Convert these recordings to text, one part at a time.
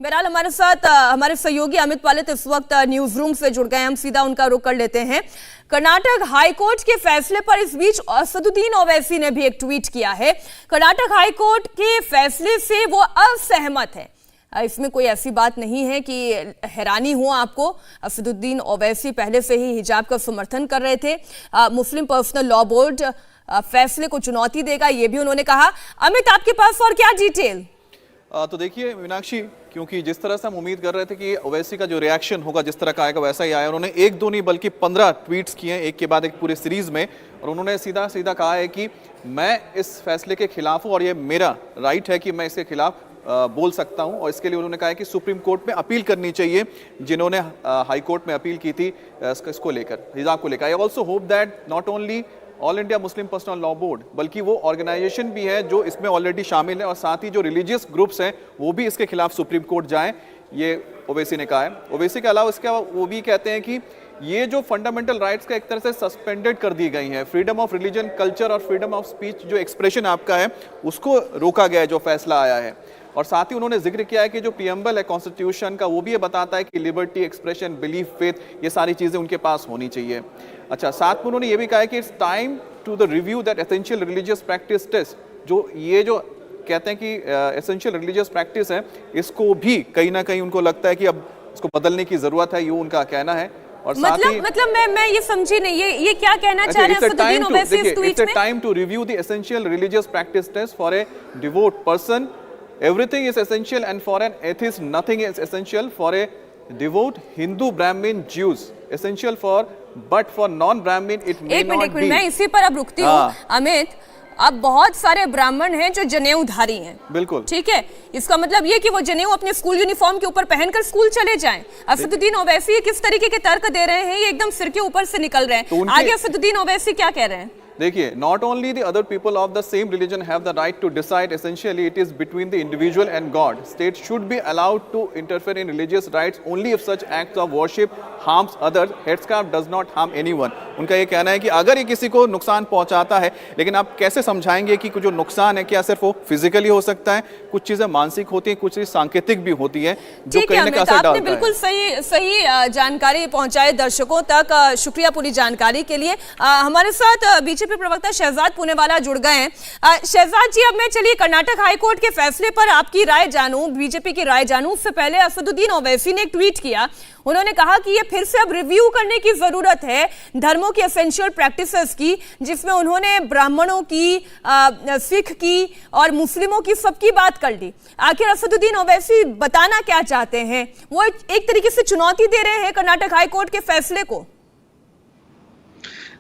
बहरहाल हमारे साथ हमारे सहयोगी अमित पालित इस वक्त न्यूज रूम से जुड़ गए हैं। हम सीधा उनका रुख कर लेते हैं। कर्नाटक हाईकोर्ट के फैसले पर इस बीच असदुद्दीन ओवैसी ने भी एक ट्वीट किया है। कर्नाटक हाईकोर्ट के फैसले से वो असहमत है। इसमें कोई ऐसी बात नहीं है कि हैरानी हो आपको। असदुद्दीन ओवैसी पहले से ही हिजाब का समर्थन कर रहे थे। मुस्लिम पर्सनल लॉ बोर्ड फैसले को चुनौती देगा, ये भी उन्होंने कहा। अमित, आपके पास और क्या डिटेल? तो देखिए मीनाक्षी, क्योंकि जिस तरह से हम उम्मीद कर रहे थे कि ओवैसी का जो रिएक्शन होगा जिस तरह का आएगा वैसा ही आया। उन्होंने एक दो नहीं बल्कि 15 ट्वीट्स किए एक के बाद एक पूरे सीरीज में, और उन्होंने सीधा सीधा कहा है कि मैं इस फैसले के खिलाफ हूँ और ये मेरा राइट है कि मैं इसके खिलाफ बोल सकता हूं। और इसके लिए उन्होंने कहा है कि सुप्रीम कोर्ट में अपील करनी चाहिए, जिन्होंने हाई कोर्ट में अपील की थी इसको लेकर, हिजाब को लेकर। I also hope that not only all India Muslim personal law board बल्कि वो ऑर्गेनाइजेशन भी है जो इसमें ऑलरेडी शामिल है, और साथ ही जो रिलीजियस ग्रुप्स हैं वो भी इसके खिलाफ सुप्रीम कोर्ट जाएं, ये ओवैसी ने कहा है। ओवैसी के अलावा इसके वो भी कहते हैं कि ये जो फंडामेंटल राइट्स का एक तरह से सस्पेंडेड कर दी गई हैं, फ्रीडम ऑफ रिलीजन, कल्चर और फ्रीडम ऑफ स्पीच, जो एक्सप्रेशन आपका है उसको रोका गया है जो फैसला आया है। और साथ ही उन्होंने जिक्र किया है कि जो प्रीएम्बल है कॉन्स्टिट्यूशन का वो भी ये बताता है कि लिबर्टी, एक्सप्रेशन, बिलीफ, फेथ, ये सारी चीज़ें उनके पास होनी चाहिए। अच्छा, साथ में उन्होंने ये भी कहा है कि it's time to the review that essential religious practice test, जो ये जो कहते हैं कि एसेंशियल रिलीजियस प्रैक्टिस है, इसको भी कहीं ना कहीं उनको लगता है कि अब इसको बदलने की जरूरत है, ये उनका कहना है। और मतलब मैं ये समझी नहीं, ये क्या कहना चाह रहे हैं असदुद्दीन ओवैसी इस ट्वीट में? It's a time to review the essential religious practice test for a devout person. Everything is essential and for an atheist nothing is essential. For a devout Hindu, Brahmin, Jews essential for, but for non-Brahmin it may not be। मैं इसी पर अब रुकती हूँ अमित। अब बहुत सारे ब्राह्मण हैं जो जनेऊधारी हैं, बिल्कुल ठीक है। इसका मतलब ये कि वो जनेऊ अपने स्कूल यूनिफॉर्म के ऊपर पहनकर स्कूल चले जाएं। असदुद्दीन ओवैसी किस तरीके के तर्क दे रहे हैं, ये एकदम सिर के ऊपर से निकल रहे हैं। तो आगे असदुद्दीन ओवैसी क्या कह रहे हैं? देखिए, not only the other people of the same religion have the right to decide, essentially it is between the individual and God. State should be allowed to interfere in religious rights only if such acts of worship harms others, headscarf does not harm anyone. उनका ये कहना है कि अगर ये किसी को नुकसान पहुंचाता है, लेकिन आप कैसे समझाएंगे कि जो नुकसान है क्या सिर्फ वो फिजिकली हो सकता है, कुछ चीजें मानसिक होती हैं, कुछ चीजें सांकेतिक भी होती हैं जो कहीं ना कहीं असर डालता है। आपने बिल्कुल सही जानकारी पहुंचाए दर्शकों तक। शुक्रिया पूरी जानकारी के लिए। हमारे साथ बीजेपी प्रवक्ता शहजाद पूनेवाला जुड़ गए हैं। शहजाद जी, अब मैं चलिए कर्नाटक हाईकोर्ट के फैसले पर आपकी राय जानूं, बीजेपी की राय जानूं। उससे पहले असदुद्दीन ओवैसी ने एक ट्वीट किया। उन्होंने कहा कि ये फिर से अब रिव्यू करने की जरूरत है धर्मों की एसेंशियल प्रैक्टिसेस की, जिसमें उन्होंने ब्राह्मणों की, सिख की और मुस्लिमों की सबकी बात कर ली। आखिर असदुद्दीन ओवैसी बताना क्या चाहते हैं? वो एक तरीके से चुनौती दे रहे हैं कर्नाटक हाईकोर्ट के फैसले को।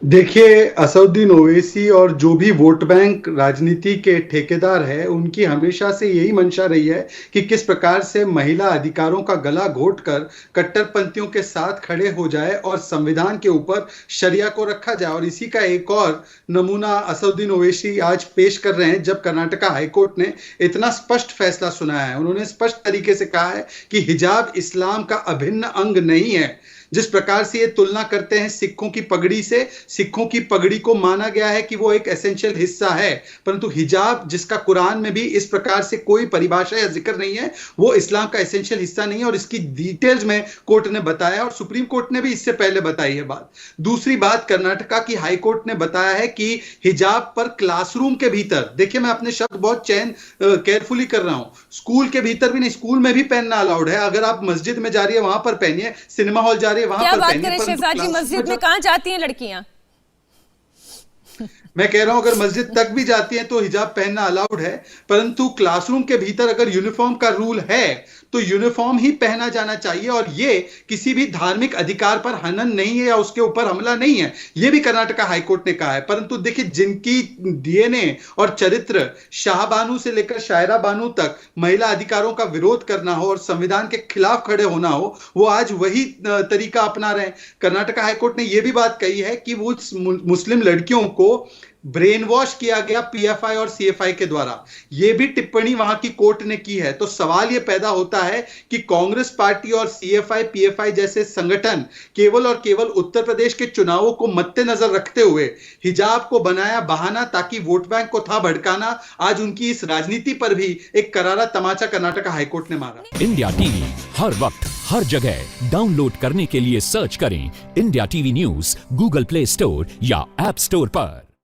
देखिए, असदुद्दीन ओवैसी और जो भी वोट बैंक राजनीति के ठेकेदार है, उनकी हमेशा से यही मंशा रही है कि किस प्रकार से महिला अधिकारों का गला घोटकर कट्टरपंथियों के साथ खड़े हो जाए और संविधान के ऊपर शरिया को रखा जाए। और इसी का एक और नमूना असदुद्दीन ओवैसी आज पेश कर रहे हैं, जब कर्नाटका हाईकोर्ट ने इतना स्पष्ट फैसला सुनाया है। उन्होंने स्पष्ट तरीके से कहा है कि हिजाब इस्लाम का अभिन्न अंग नहीं है। जिस प्रकार से ये तुलना करते हैं सिखों की पगड़ी से, सिखों की पगड़ी को माना गया है कि वो एक एसेंशियल हिस्सा है, परंतु हिजाब, जिसका कुरान में भी इस प्रकार से कोई परिभाषा या जिक्र नहीं है, वो इस्लाम का एसेंशियल हिस्सा नहीं है। और इसकी डिटेल्स में कोर्ट ने बताया, और सुप्रीम कोर्ट ने भी इससे पहले बताई है बात। दूसरी बात, कर्नाटका की हाई कोर्ट ने बताया है कि हिजाब पर क्लासरूम के भीतर, देखिए मैं अपने शब्द बहुत केयरफुली कर रहा हूं, स्कूल के भीतर भी नहीं, स्कूल में भी पहनना अलाउड है। अगर आप मस्जिद में जा रही है वहां पर पहनिए, सिनेमा हॉल जा रही है वहां पर बात करें शहजाद जी, मस्जिद में कहां जाती हैं लड़कियां? मैं कह रहा हूं अगर मस्जिद तक भी जाती हैं तो हिजाब पहनना अलाउड है, परंतु क्लासरूम के भीतर अगर यूनिफॉर्म का रूल है तो यूनिफॉर्म ही पहना जाना चाहिए। और ये किसी भी धार्मिक अधिकार पर हनन नहीं है या उसके ऊपर हमला नहीं है, ये भी कर्नाटका हाईकोर्ट ने कहा है। परंतु देखिए, जिनकी डीएनए और चरित्र शाहबानू से लेकर शायरा बानू तक महिला अधिकारों का विरोध करना हो और संविधान के खिलाफ खड़े होना हो, वो आज वही तरीका अपना रहे हैं। कर्नाटका हाईकोर्ट ने यह भी बात कही है कि वो मुस्लिम लड़कियों को ब्रेन वॉश किया गया पीएफआई और सीएफआई के द्वारा। यह भी टिप्पणी वहां की कोर्ट ने की है। तो सवाल यह पैदा होता है कि कांग्रेस पार्टी और सीएफआई पीएफआई जैसे संगठन केवल और केवल उत्तर प्रदेश के चुनावों को मद्देनजर रखते हुए हिजाब को बनाया बहाना ताकि वोट बैंक को था भड़काना। आज उनकी इस राजनीति पर भी एक करारा तमाचा कर्नाटक हाईकोर्ट ने मारा। इंडिया टीवी हर वक्त हर जगह डाउनलोड करने के लिए सर्च करें India TV news Google play store या ऐप स्टोर पर।